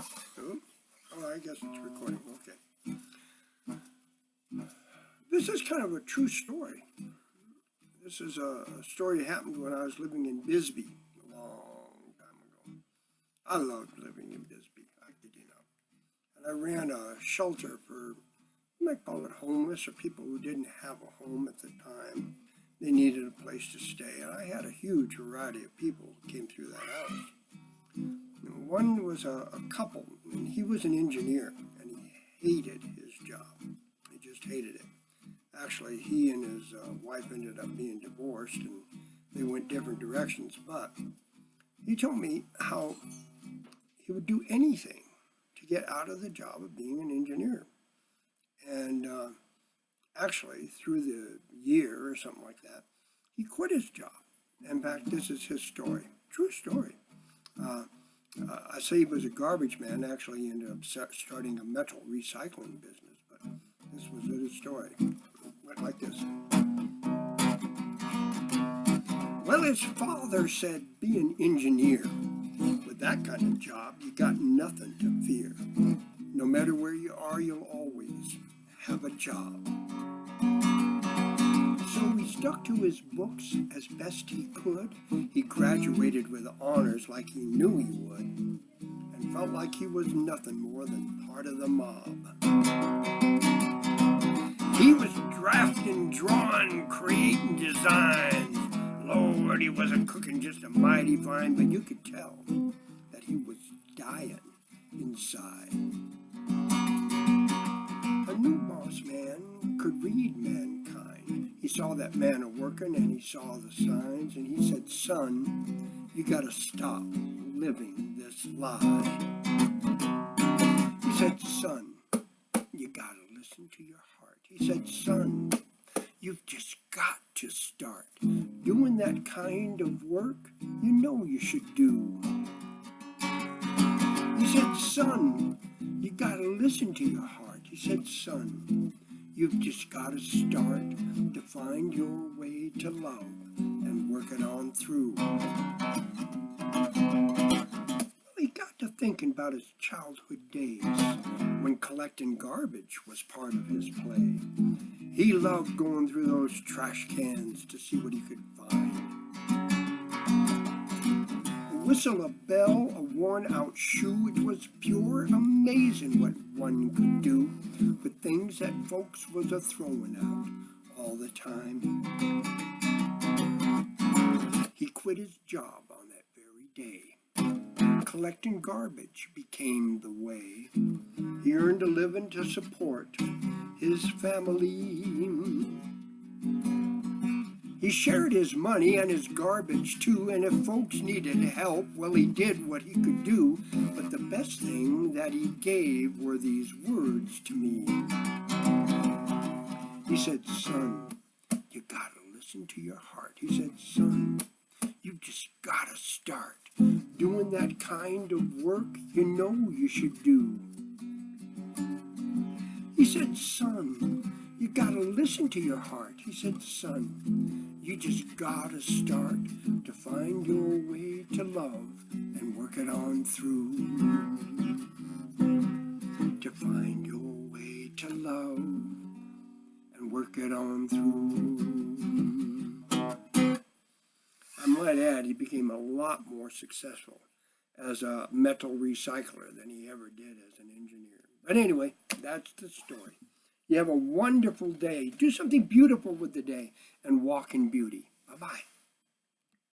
Oh, I guess it's recording. Okay. This is kind of a true story. This is a story that happened when I was living in Bisbee a long time ago. I loved living in Bisbee, I kid you not. And I ran a shelter for, you might call it homeless, or people who didn't have a home at the time. They needed a place to stay, and I had a huge variety of people who came through that house. One was a couple, and he was an engineer, and he hated his job. He just hated it. Actually, he and his wife ended up being divorced, and they went different directions, but he told me how he would do anything to get out of the job of being an engineer. And actually, through the year or something like that, he quit his job. In fact, this is his story, true story. I say he was a garbage man. Actually, he ended up starting a metal recycling business, but this was his story. It went like this. Well, his father said, be an engineer. With that kind of job, you got nothing to fear. No matter where you are, you'll always have a job. So he stuck to his books as best he could. He graduated with honors like he knew he would, and felt like he was nothing more than part of the mob. He was drafting, drawing, creating designs. Lord, he wasn't cooking just a mighty fine, but you could tell that he was dying inside. A new boss man could read mankind. He saw that man a-working and he saw the signs, and he said, son, you gotta stop living this lie. He said, son, you gotta listen to your heart. He said, son, you've just got to start doing that kind of work you know you should do. He said, son, you gotta listen to your heart. He said, son, you've just gotta start to find your way to love and work it on through. He got to thinking about his childhood days when collecting garbage was part of his play. He loved going through those trash cans to see what he could find. A whistle, a bell, a worn-out shoe, it was pure amazing what one could do with things that folks was a-throwing out all the time. He quit his job on that very day. Collecting garbage became the way. He earned a living to support his family. He shared his money and his garbage too, and if folks needed help, well, he did what he could do. But the best thing that he gave were these words to me. He said, son, you gotta listen to your heart. He said, son, you've just gotta start doing that kind of work you know you should do. He said, son, you gotta listen to your heart. He said, son, you just gotta start to find your way to love and work it on through. To find your way to love and work it on through. I might add, he became a lot more successful as a metal recycler than he ever did as an engineer. But anyway, that's the story. You have a wonderful day. Do something beautiful with the day and walk in beauty. Bye-bye.